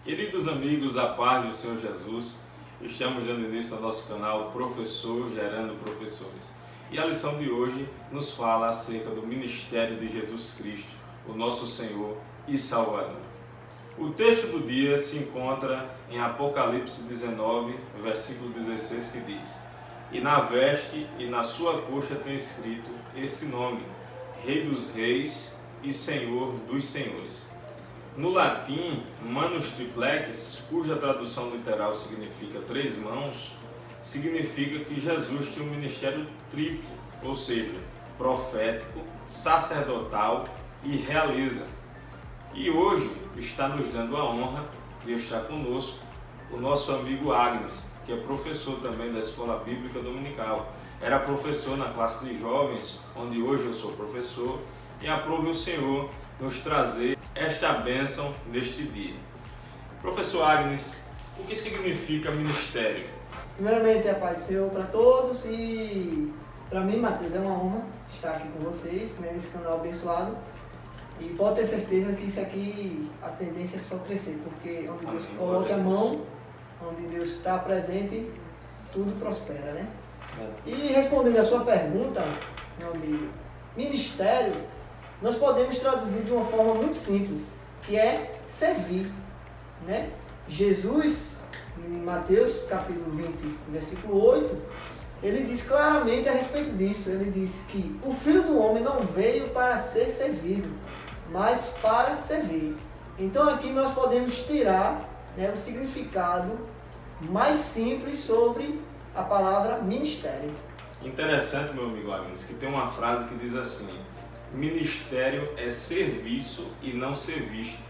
Queridos amigos, a paz do Senhor Jesus, estamos dando início ao nosso canal Professor Gerando Professores. E a lição de hoje nos fala acerca do ministério de Jesus Cristo, o nosso Senhor e Salvador. O texto do dia se encontra em Apocalipse 19, versículo 16, que diz: "E na veste e na sua coxa tem escrito esse nome, Rei dos Reis e Senhor dos Senhores." No latim, manus triplex, cuja tradução literal significa três mãos, significa que Jesus tinha um ministério triplo, ou seja, profético, sacerdotal e realeza. E hoje está nos dando a honra de estar conosco o nosso amigo Agnes, que é professor também da Escola Bíblica Dominical. Era professor na classe de jovens, onde hoje eu sou professor, e aprove o Senhor nos trazer esta bênção neste dia. Professor Agnes, o que significa ministério? Primeiramente, a paz do Senhor para todos e para mim, Matheus, é uma honra estar aqui com vocês, nesse canal abençoado. E pode ter certeza que isso aqui, a tendência é só crescer, porque onde Deus coloca a mão, onde Deus está presente, tudo prospera, né? E respondendo a sua pergunta, meu amigo, ministério, nós podemos traduzir de uma forma muito simples, que é servir, né? Jesus, em Mateus capítulo 20, versículo 8, ele diz claramente a respeito disso. Ele diz que o Filho do Homem não veio para ser servido, mas para servir. Então aqui nós podemos tirar, né, o significado mais simples sobre a palavra ministério. Interessante, meu amigo Agnes, que tem uma frase que diz assim: ministério é serviço e não ser visto.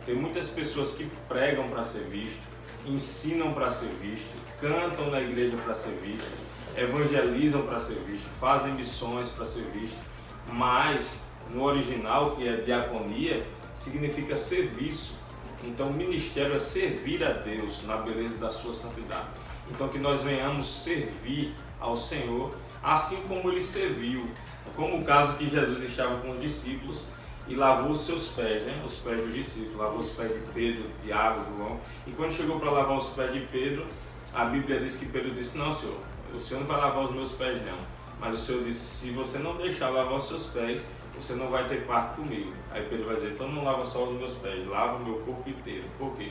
Tem muitas pessoas que pregam para ser visto, ensinam para ser visto, cantam na igreja para ser visto, evangelizam para ser visto, fazem missões para ser visto, mas no original, que é diaconia, significa serviço. Então ministério é servir a Deus na beleza da sua santidade. Então que nós venhamos servir ao Senhor assim como Ele serviu. Como o caso que Jesus estava com os discípulos e lavou os seus pés, né? Os pés dos discípulos, lavou os pés de Pedro, Tiago, João. E quando chegou para lavar os pés de Pedro, a Bíblia diz que Pedro disse: "Não, Senhor, o Senhor não vai lavar os meus pés não." Mas o Senhor disse: "Se você não deixar lavar os seus pés, você não vai ter parte comigo." Aí Pedro vai dizer: "Então não lava só os meus pés, lava o meu corpo inteiro." Por quê?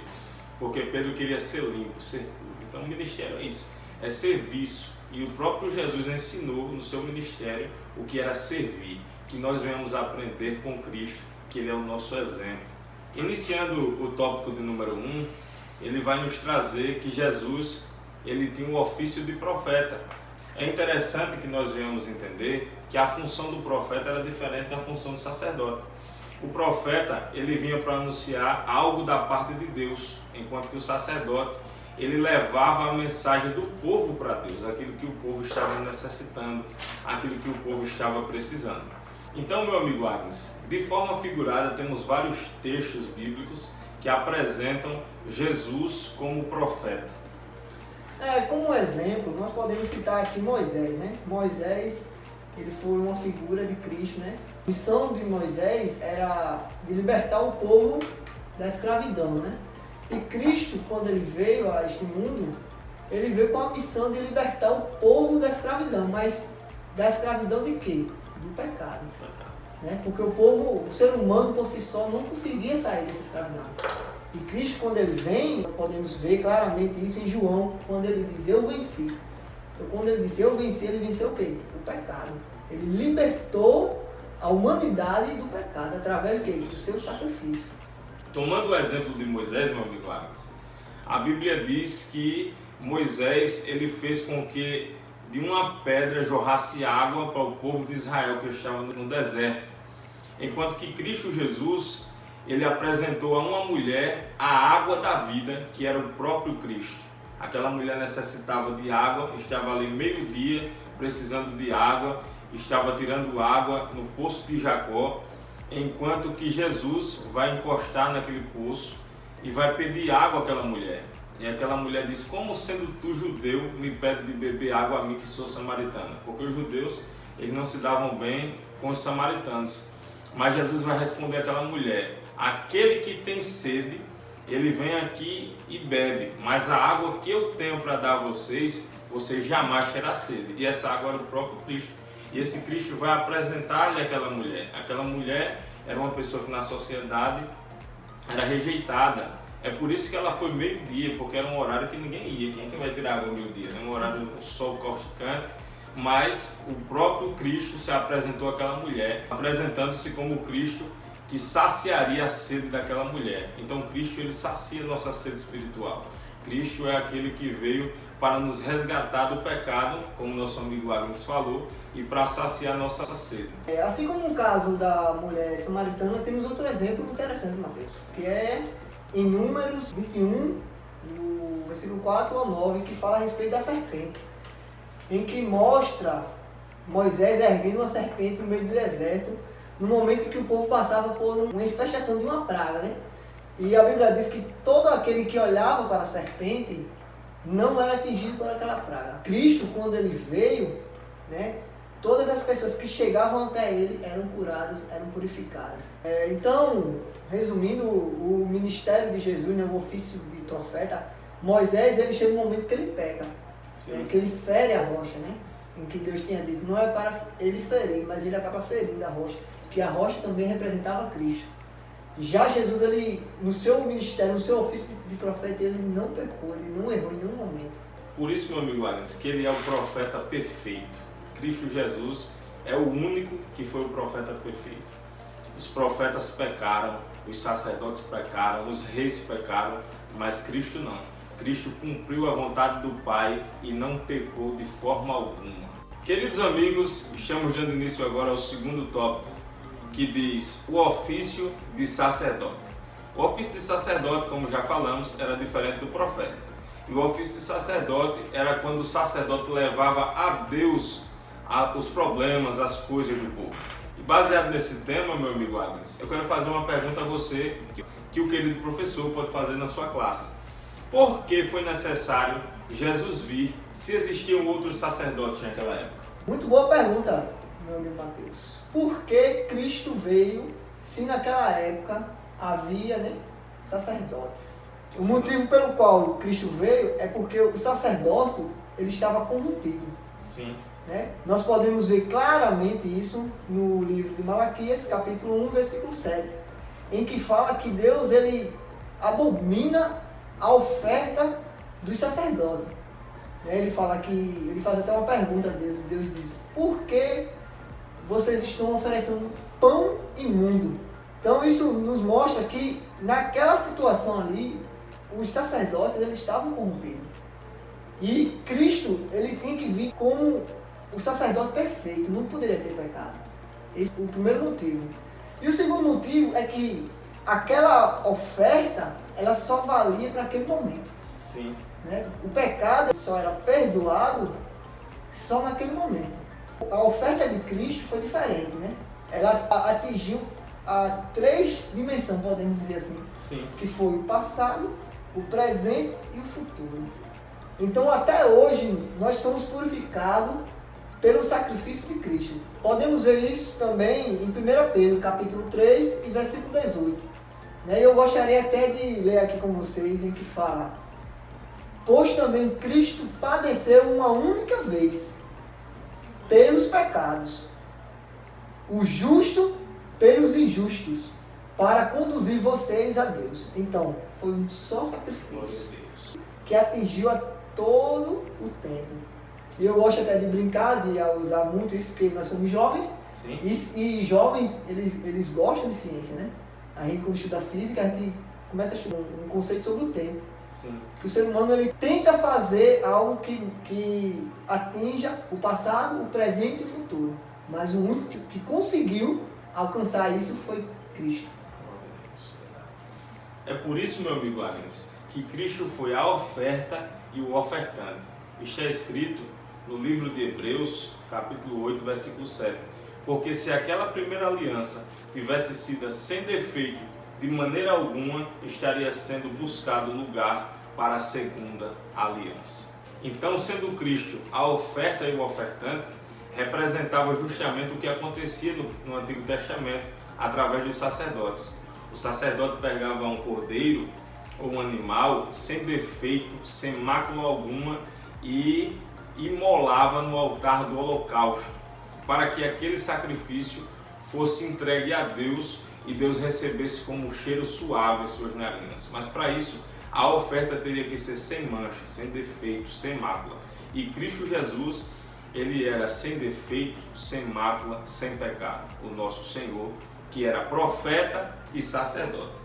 Porque Pedro queria ser limpo, ser puro. Então o ministério é isso, é serviço. E o próprio Jesus ensinou no seu ministério o que era servir, que nós venhamos aprender com Cristo, que Ele é o nosso exemplo. Iniciando o tópico de número 1, ele vai nos trazer que Jesus, ele tinha o ofício de profeta. É interessante que nós venhamos entender que a função do profeta era diferente da função do sacerdote. O profeta, ele vinha para anunciar algo da parte de Deus, enquanto que o sacerdote, ele levava a mensagem do povo para Deus, aquilo que o povo estava necessitando, aquilo que o povo estava precisando. Então, meu amigo Agnes, de forma figurada, temos vários textos bíblicos que apresentam Jesus como profeta. Como exemplo, nós podemos citar aqui Moisés, né? Moisés, ele foi uma figura de Cristo, né? A missão de Moisés era de libertar o povo da escravidão, né? E Cristo, quando ele veio a este mundo, ele veio com a missão de libertar o povo da escravidão. Mas da escravidão de quê? Do pecado. Né? Porque o ser humano por si só não conseguia sair dessa escravidão. E Cristo, quando ele vem, podemos ver claramente isso em João, quando ele diz: "Eu venci." Então quando ele disse "eu venci", ele venceu o quê? O pecado. Ele libertou a humanidade do pecado através do quê? Do seu sacrifício. Tomando o exemplo de Moisés, meu amigo Agnes, a Bíblia diz que Moisés, ele fez com que de uma pedra jorrasse água para o povo de Israel que estava no deserto. Enquanto que Cristo Jesus, ele apresentou a uma mulher a água da vida, que era o próprio Cristo. Aquela mulher necessitava de água, estava ali meio-dia precisando de água, estava tirando água no poço de Jacó, enquanto que Jesus vai encostar naquele poço e vai pedir água àquela mulher. E aquela mulher diz: "Como sendo tu judeu, me pede de beber água a mim que sou samaritana?" Porque os judeus, eles não se davam bem com os samaritanos. Mas Jesus vai responder àquela mulher: "Aquele que tem sede, ele vem aqui e bebe, mas a água que eu tenho para dar a vocês, vocês jamais terão sede. E essa água era o próprio Cristo. E esse Cristo vai apresentar-lhe aquela mulher. Aquela mulher era uma pessoa que na sociedade era rejeitada. É por isso que ela foi meio-dia, porque era um horário que ninguém ia. Quem é que vai tirar água meio-dia? É um horário do sol causticante. Mas o próprio Cristo se apresentou àquela mulher, apresentando-se como o Cristo que saciaria a sede daquela mulher. Então Cristo, ele sacia nossa sede espiritual. Cristo é aquele que veio para nos resgatar do pecado, como nosso amigo Agnes falou, e para saciar nossa sede. Assim como no caso da mulher samaritana, temos outro exemplo interessante, Mateus, que é em Números 21, no versículo 4 ao 9, que fala a respeito da serpente, em que mostra Moisés erguendo uma serpente no meio do deserto, no momento que o povo passava por uma infestação de uma praga, né? E a Bíblia diz que todo aquele que olhava para a serpente não era atingido por aquela praga. Cristo, quando ele veio, né, todas as pessoas que chegavam até ele eram curadas, eram purificadas. Então, resumindo, o ministério de Jesus, né, o ofício de profeta, Moisés, ele chega um momento que ele peca, que ele fere a rocha, né? Em que Deus tinha dito, não é para ele ferir, mas ele acaba ferindo a rocha, que a rocha também representava Cristo. Já Jesus, ele, no seu ministério, no seu ofício de profeta, ele não pecou, ele não errou em nenhum momento. Por isso, meu amigo Agnes, que ele é o profeta perfeito. Cristo Jesus é o único que foi o profeta perfeito. Os profetas pecaram, os sacerdotes pecaram, os reis pecaram, mas Cristo não. Cristo cumpriu a vontade do Pai e não pecou de forma alguma. Queridos amigos, estamos dando início agora ao segundo tópico, que diz o ofício de sacerdote. O ofício de sacerdote, como já falamos, era diferente do profeta. E o ofício de sacerdote era quando o sacerdote levava a Deus os problemas, as coisas do povo. E baseado nesse tema, meu amigo Agnes, eu quero fazer uma pergunta a você que o querido professor pode fazer na sua classe. Por que foi necessário Jesus vir se existiam outros sacerdotes naquela época? Muito boa pergunta, meu amigo Mateus. Por que Cristo veio se naquela época havia, né, sacerdotes? O motivo pelo qual Cristo veio é porque o sacerdócio ele estava corrompido. Sim. Né? Nós podemos ver claramente isso no livro de Malaquias, capítulo 1, versículo 7, em que fala que Deus ele abomina a oferta dos sacerdotes. Ele fala que, ele faz até uma pergunta a Deus, e Deus diz, por que vocês estão oferecendo pão imundo? Então isso nos mostra que naquela situação ali, os sacerdotes eles estavam corrompidos. E Cristo, ele tinha que vir como o sacerdote perfeito, não poderia ter pecado. Esse é o primeiro motivo. E o segundo motivo é que aquela oferta, ela só valia para aquele momento. Sim. Né? O pecado só era perdoado só naquele momento. A oferta de Cristo foi diferente, né? Ela atingiu a 3 dimensões, podemos dizer assim. Sim. Que foi o passado, o presente e o futuro. Então até hoje nós somos purificados pelo sacrifício de Cristo. Podemos ver isso também em 1 Pedro, capítulo 3 e versículo 18. Eu gostaria até de ler aqui com vocês em que fala: pois também Cristo padeceu uma única vez pelos pecados, o justo pelos injustos, para conduzir vocês a Deus. Então, foi um só sacrifício que atingiu a todo o tempo. E eu gosto até de brincar, de usar muito isso, porque nós somos jovens. Sim. E jovens, eles gostam de ciência, né? A gente, quando estuda física, a gente começa a estudar um conceito sobre o tempo. Sim. Que o ser humano ele tenta fazer algo que atinja o passado, o presente e o futuro. Mas o único que conseguiu alcançar isso foi Cristo. É por isso, meu amigo Agnes, que Cristo foi a oferta e o ofertante. Está escrito no livro de Hebreus, capítulo 8, versículo 7. Porque se aquela primeira aliança tivesse sido sem defeito, de maneira alguma estaria sendo buscado lugar para a segunda aliança. Então, sendo Cristo a oferta e o ofertante, representava justamente o que acontecia no Antigo Testamento através dos sacerdotes. O sacerdote pegava um cordeiro ou um animal sem defeito, sem mácula alguma, e imolava no altar do holocausto, para que aquele sacrifício fosse entregue a Deus e Deus recebesse como um cheiro suave as suas narinas. Mas para isso, a oferta teria que ser sem mancha, sem defeito, sem mácula. E Cristo Jesus, ele era sem defeito, sem mácula, sem pecado. O nosso Senhor, que era profeta e sacerdote.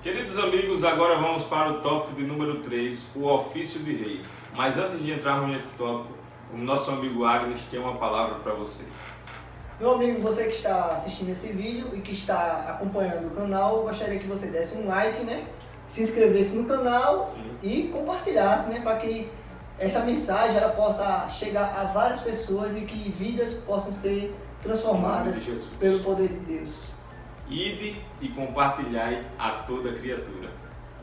Queridos amigos, agora vamos para o tópico de número 3, o ofício de rei. Mas antes de entrarmos nesse tópico, o nosso amigo Agnes tem uma palavra para você. Meu amigo, você que está assistindo esse vídeo e que está acompanhando o canal, eu gostaria que você desse um like, né? Se inscrevesse no canal. Sim. E compartilhasse, né? Para que essa mensagem ela possa chegar a várias pessoas e que vidas possam ser transformadas pelo poder de Deus. Ide e compartilhai a toda criatura.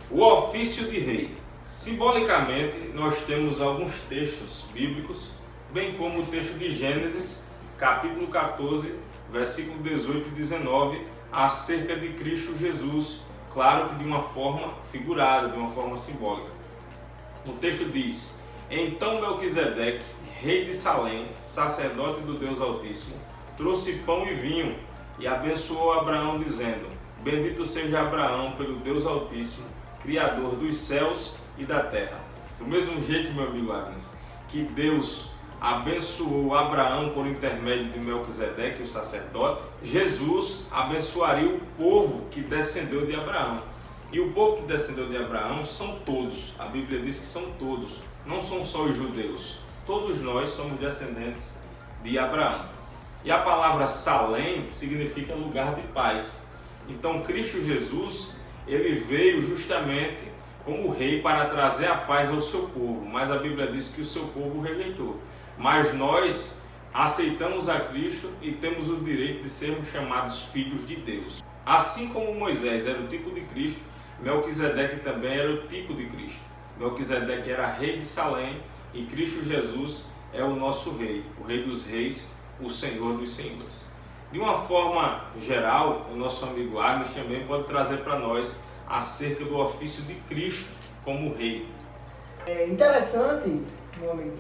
O ofício de rei. Simbolicamente, nós temos alguns textos bíblicos, bem como o texto de Gênesis, capítulo 14, versículo 18 e 19, acerca de Cristo Jesus, claro que de uma forma figurada, de uma forma simbólica. O texto diz: Então Melquisedeque, rei de Salém, sacerdote do Deus Altíssimo, trouxe pão e vinho e abençoou Abraão, dizendo: Bendito seja Abraão pelo Deus Altíssimo, Criador dos céus e da terra. Do mesmo jeito, meu amigo Agnes, que Deus abençoou Abraão por intermédio de Melquisedeque, o sacerdote, Jesus abençoaria o povo que descendeu de Abraão. E o povo que descendeu de Abraão são todos. A Bíblia diz que são todos, não são só os judeus. Todos nós somos descendentes de Abraão. E a palavra Salém significa lugar de paz. Então Cristo Jesus, ele veio justamente como rei para trazer a paz ao seu povo, mas a Bíblia diz que o seu povo o rejeitou. Mas nós aceitamos a Cristo e temos o direito de sermos chamados filhos de Deus. Assim como Moisés era o tipo de Cristo, Melquisedeque também era o tipo de Cristo. Melquisedeque era rei de Salém e Cristo Jesus é o nosso rei, o rei dos reis, o Senhor dos senhores. De uma forma geral, o nosso amigo Agnes também pode trazer para nós acerca do ofício de Cristo como rei. É interessante, meu amigo,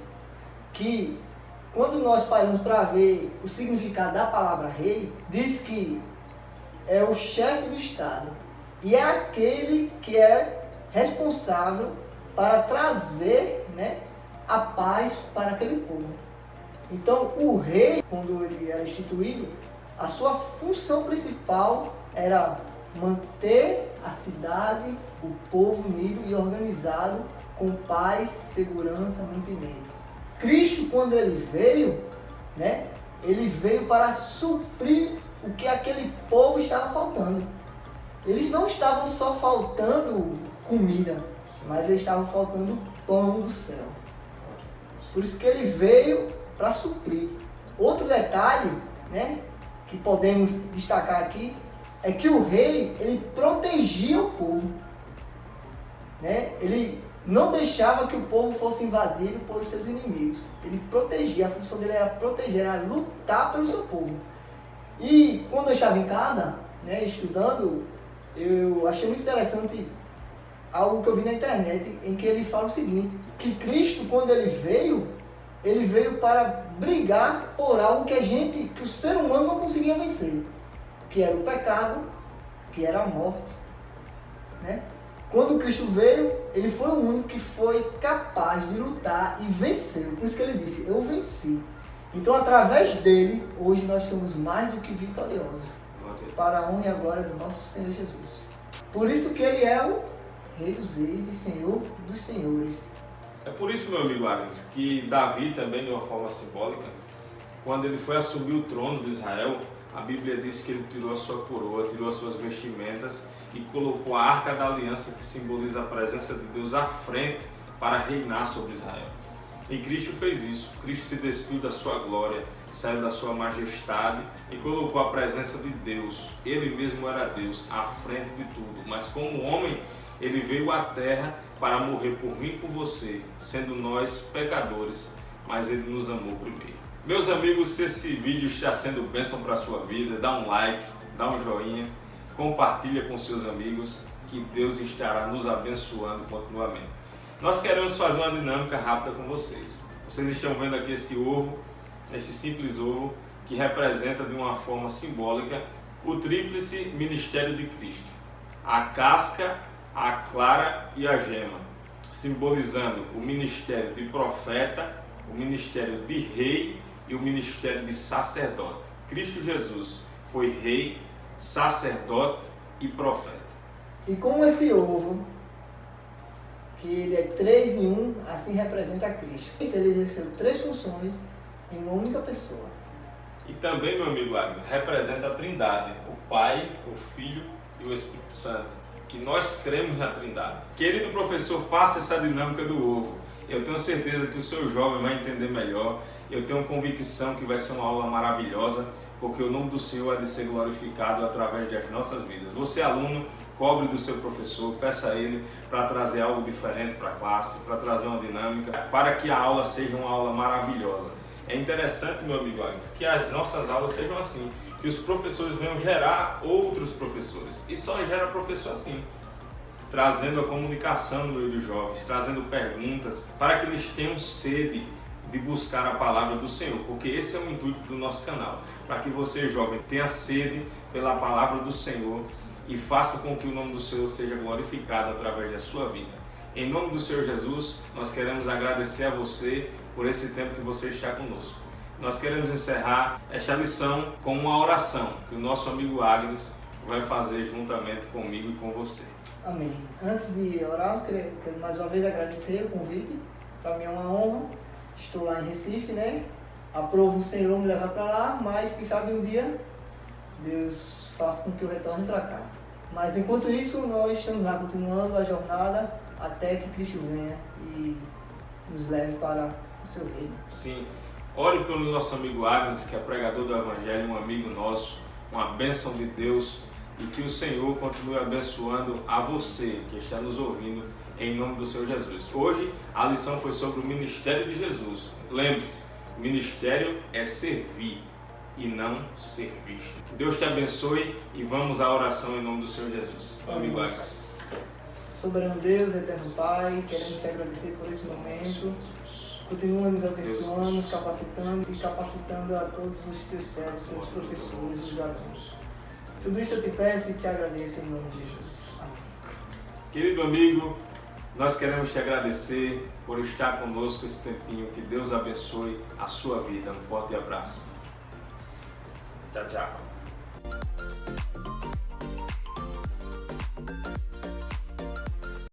que quando nós paramos para ver o significado da palavra rei, diz que é o chefe do Estado e é aquele que é responsável para trazer, né, a paz para aquele povo. Então o rei, quando ele era instituído, a sua função principal era manter a cidade, o povo unido e organizado com paz, segurança, mantimento. Cristo, quando ele veio, né, ele veio para suprir o que aquele povo estava faltando. Eles não estavam só faltando comida, mas eles estavam faltando pão do céu. Por isso que ele veio para suprir. Outro detalhe, né, que podemos destacar aqui, é que o rei, ele protegia o povo, né? Ele não deixava que o povo fosse invadido por seus inimigos. Ele protegia, a função dele era proteger, era lutar pelo seu povo. E quando eu estava em casa, né, estudando, eu achei muito interessante algo que eu vi na internet, em que ele fala o seguinte, que Cristo, quando ele veio para brigar por algo que o ser humano não conseguia vencer, que era o pecado, que era a morte, né? Quando Cristo veio, ele foi o único que foi capaz de lutar e venceu. Por isso que ele disse, eu venci. Então, através dele, hoje nós somos mais do que vitoriosos, para a honra e a glória do nosso Senhor Jesus. Por isso que ele é o Rei dos Reis e Senhor dos Senhores. É por isso, meu amigo Agnes, que Davi também, de uma forma simbólica, quando ele foi assumir o trono de Israel, a Bíblia diz que ele tirou a sua coroa, tirou as suas vestimentas e colocou a Arca da Aliança, que simboliza a presença de Deus, à frente para reinar sobre Israel. E Cristo fez isso. Cristo se despiu da sua glória, saiu da sua majestade e colocou a presença de Deus. Ele mesmo era Deus, à frente de tudo. Mas como homem, ele veio à terra para morrer por mim e por você, sendo nós pecadores, mas ele nos amou primeiro. Meus amigos, se esse vídeo está sendo bênção para a sua vida, dá um like, dá um joinha, compartilha com seus amigos, que Deus estará nos abençoando continuamente. Nós queremos fazer uma dinâmica rápida com vocês. Vocês estão vendo aqui esse ovo, esse simples ovo, que representa de uma forma simbólica o tríplice ministério de Cristo. A casca, a clara e a gema, simbolizando o ministério de profeta, o ministério de rei e o ministério de sacerdote. Cristo Jesus foi rei, sacerdote e profeta. E como esse ovo, que ele é 3 em 1, assim representa Cristo. Ele exerceu 3 funções em uma única pessoa. E também, meu amigo Agnes, representa a Trindade, o Pai, o Filho e o Espírito Santo, que nós cremos na Trindade. Querido professor, faça essa dinâmica do ovo. Eu tenho certeza que o seu jovem vai entender melhor. Eu tenho convicção que vai ser uma aula maravilhosa, porque o nome do Senhor há de ser glorificado através das nossas vidas. Você, aluno, cobre do seu professor, peça a ele para trazer algo diferente para a classe, para trazer uma dinâmica, para que a aula seja uma aula maravilhosa. É interessante, meu amigo Agnes, que as nossas aulas sejam assim, que os professores venham gerar outros professores. E só gera professor assim, trazendo a comunicação no meio dos jovens, trazendo perguntas, para que eles tenham sede de buscar a palavra do Senhor, porque esse é o intuito do nosso canal, para que você, jovem, tenha sede pela palavra do Senhor e faça com que o nome do Senhor seja glorificado através da sua vida. Em nome do Senhor Jesus, nós queremos agradecer a você por esse tempo que você está conosco. Nós queremos encerrar esta lição com uma oração que o nosso amigo Agnes vai fazer juntamente comigo e com você. Amém. Antes de orar, eu quero mais uma vez agradecer o convite. Para mim é uma honra. Estou lá em Recife, né? Aprovo o Senhor me levar para lá, mas quem sabe um dia Deus faça com que eu retorne para cá. Mas enquanto isso, nós estamos lá continuando a jornada até que Cristo venha e nos leve para o seu reino. Sim. Ore pelo nosso amigo Agnes, que é pregador do Evangelho, um amigo nosso, uma bênção de Deus, e que o Senhor continue abençoando a você que está nos ouvindo, em nome do Senhor Jesus. Hoje a lição foi sobre o ministério de Jesus. Lembre-se, o ministério é servir e não ser visto. Deus te abençoe e vamos à oração em nome do Senhor Jesus. Amigo Agnes. Soberano Deus, eterno Pai, queremos te agradecer por esse momento. Continua nos abençoando, nos capacitando e capacitando a todos os teus servos, seus professores, os alunos. Tudo isso eu te peço e te agradeço em nome de Jesus. Amém. Querido amigo, nós queremos te agradecer por estar conosco esse tempinho. Que Deus abençoe a sua vida. Um forte abraço. Tchau, tchau.